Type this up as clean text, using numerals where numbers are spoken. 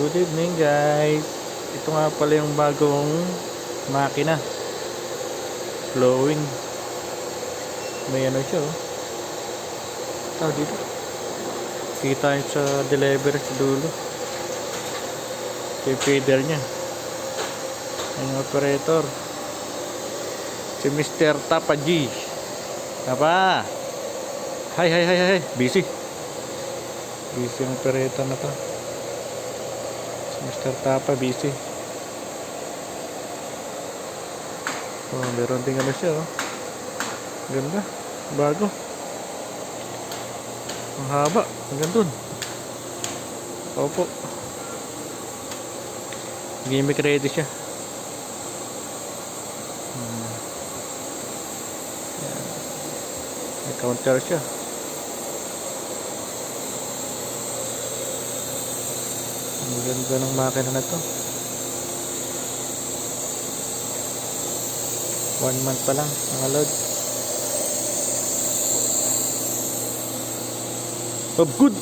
Good evening guys. Ito nga pala yung bagong makina. Flowing. May ano siya oh. Tawag dito. Kita yun sa delivery sa dulo. Yung feeder niya. Yung operator. Si Mr. Tapa G. Tapa. Hi. Busy. Busy yung operator na to. Mr. Tapa busy. Oh, meron din ano siya oh. Ganda. Bago. Ang haba. Ang gandun. Opo. Gimmick ready siya. Yan. May counter siya. Ang ganda ng makina na to. 1 month pa lang mga load. Oh, good.